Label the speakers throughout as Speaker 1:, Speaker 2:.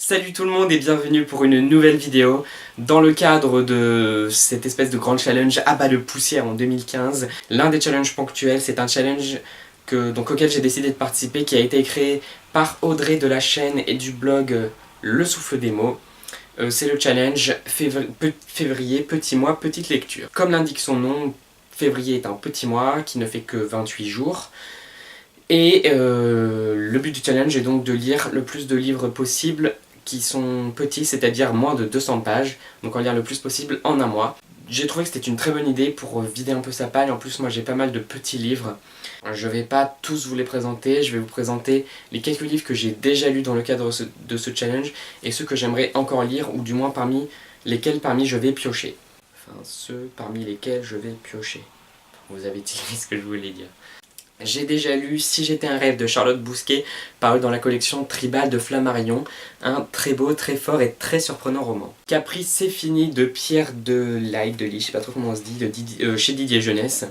Speaker 1: Salut tout le monde et bienvenue pour une nouvelle vidéo dans le cadre de cette espèce de grand challenge à bas de poussière en 2015. L'un des challenges ponctuels, c'est un challenge auquel j'ai décidé de participer, qui a été créé par Audrey de la chaîne et du blog Le Souffle des mots. C'est le challenge février, petit mois, petite lecture. Comme l'indique son nom, février est un petit mois qui ne fait que 28 jours. Et le but du challenge est donc de lire le plus de livres possible qui sont petits, c'est-à-dire moins de 200 pages, donc en lire le plus possible en un mois. J'ai trouvé que c'était une très bonne idée pour vider un peu sa palle. En plus, moi j'ai pas mal de petits livres. Je vais pas tous vous les présenter, je vais vous présenter les quelques livres que j'ai déjà lus dans le cadre de ce challenge et ceux que j'aimerais encore lire, ou du moins parmi lesquels je vais piocher. Enfin, ceux parmi lesquels je vais piocher. Vous avez tiré ce que je voulais dire. J'ai déjà lu Si j'étais un rêve de Charlotte Bousquet, paru dans la collection Tribal de Flammarion, un très beau, très fort et très surprenant roman. Caprice c'est fini de Pierre Dely, je sais pas trop comment on se dit, chez Didier Jeunesse.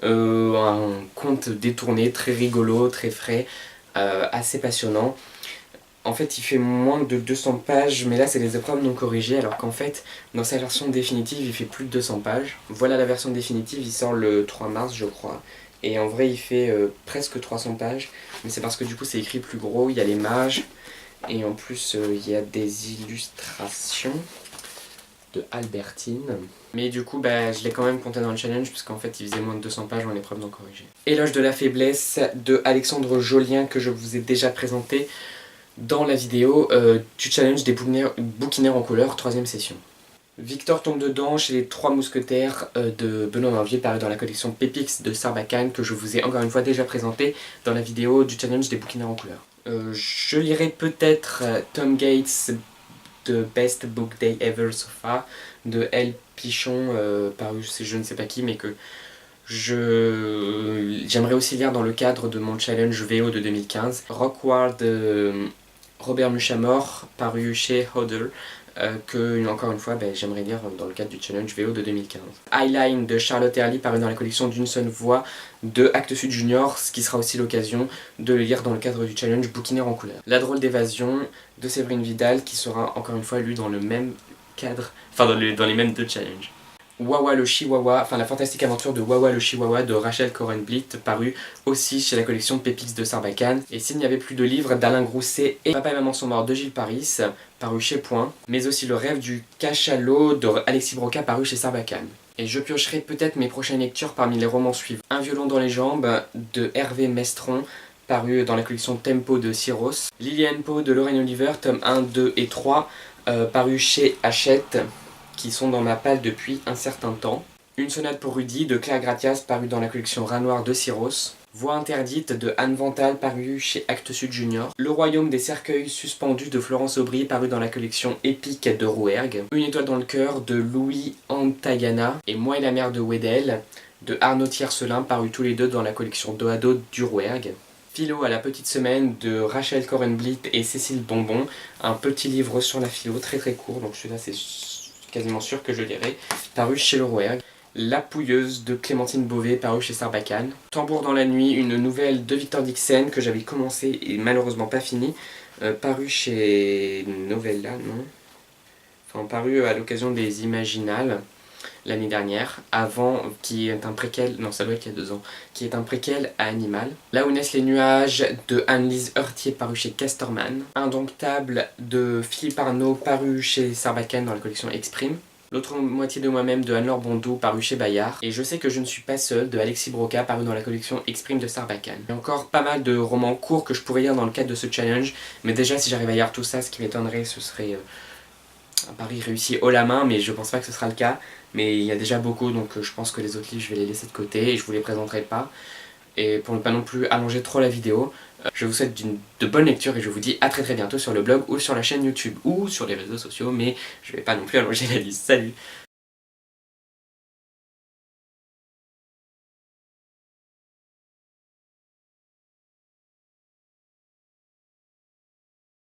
Speaker 1: Un conte détourné, très rigolo, très frais, assez passionnant. En fait, il fait moins de 200 pages, mais là c'est les épreuves non corrigées, alors qu'en fait, dans sa version définitive, il fait plus de 200 pages. Voilà la version définitive, il sort le 3 mars, je crois. Et en vrai, il fait presque 300 pages, mais c'est parce que du coup, c'est écrit plus gros, il y a les mages, et en plus, il y a des illustrations de Albertine. Mais du coup, je l'ai quand même compté dans le challenge, puisqu'en fait, il faisait moins de 200 pages en épreuve non corrigée. Éloge de la faiblesse de Alexandre Jolien, que je vous ai déjà présenté dans la vidéo du challenge des bouquinaires en couleur, 3ème session. Victor tombe dedans chez les Trois Mousquetaires de Benoît Manvier, paru dans la collection Pépix de Sarbacane, que je vous ai encore une fois déjà présenté dans la vidéo du challenge des bouquinaires en couleur. Je lirai peut-être Tom Gates, The Best Book Day Ever So Far, de L. Pichon, paru je ne sais pas qui, mais que j'aimerais aussi lire dans le cadre de mon challenge VO de 2015. Rockworld de Robert Muchamore, paru chez Hodel, que, encore une fois, j'aimerais lire dans le cadre du challenge VO de 2015. Highline de Charlotte Early, paru dans la collection D'une seule voix de Actes Sud Junior, ce qui sera aussi l'occasion de le lire dans le cadre du challenge Bouquinaire en couleur. La drôle d'évasion de Séverine Vidal, qui sera encore une fois lu dans le même cadre, enfin dans les mêmes deux challenges. Wawa le Chihuahua, enfin la fantastique aventure de Wawa le Chihuahua de Rachel Corenblit, paru aussi chez la collection Pépix de Sarbacane. Et s'il n'y avait plus de livres d'Alain Grousset et Papa et Maman sont morts de Gilles Paris, paru chez Point, mais aussi Le rêve du cachalot de Alexis Broca, paru chez Sarbacane. Et je piocherai peut-être mes prochaines lectures parmi les romans suivants. Un violon dans les jambes de Hervé Mestron, paru dans la collection Tempo de Syros. Liliane Poe de Lorraine Oliver, tome 1, 2 et 3, paru chez Hachette, qui sont dans ma palle depuis un certain temps. Une sonate pour Rudy de Claire Gratias, paru dans la collection Rat Noir de Syros. Voix interdite de Anne Vental, paru chez Actes Sud Junior. Le royaume des cercueils suspendus de Florence Aubry, paru dans la collection Épique de Rouergue. Une étoile dans le cœur de Louis Antayana et Moi et la mère de Wedel de Arnaud Tiercelin, paru tous les deux dans la collection Doado du Rouergue. Philo à la petite semaine de Rachel Corenblit et Cécile Bonbon, un petit livre sur la philo très très court, donc celui-là c'est quasiment sûr que je lirai, paru chez le Rouergue. La Pouilleuse de Clémentine Beauvais, paru chez Sarbacane. Tambour dans la nuit, une nouvelle de Victor Dixon que j'avais commencé et malheureusement pas fini, paru chez Novella, non, enfin paru à l'occasion des Imaginales l'année dernière, avant, qui est un préquel, non ça doit être il y a 2 ans, qui est un préquel à Animal. Là où naissent les nuages de Anne-Lise Heurtier, paru chez Casterman. Indomptable de Philippe Arnaud, paru chez Sarbacane dans la collection Exprime. L'autre moitié de moi-même de Anne-Laure Bondou, paru chez Bayard. Et Je sais que je ne suis pas seul de Alexis Broca, paru dans la collection Exprime de Sarbacane. Il y a encore pas mal de romans courts que je pourrais lire dans le cadre de ce challenge, mais déjà si j'arrive à lire tout ça, ce qui m'étonnerait, ce serait un pari réussi haut la main, mais je pense pas que ce sera le cas. Mais il y a déjà beaucoup, donc je pense que les autres livres je vais les laisser de côté et je vous les présenterai pas. Et pour ne pas non plus allonger trop la vidéo, je vous souhaite de bonnes lectures et je vous dis à très très bientôt sur le blog ou sur la chaîne YouTube ou sur les réseaux sociaux, mais je vais pas non plus allonger la liste. Salut!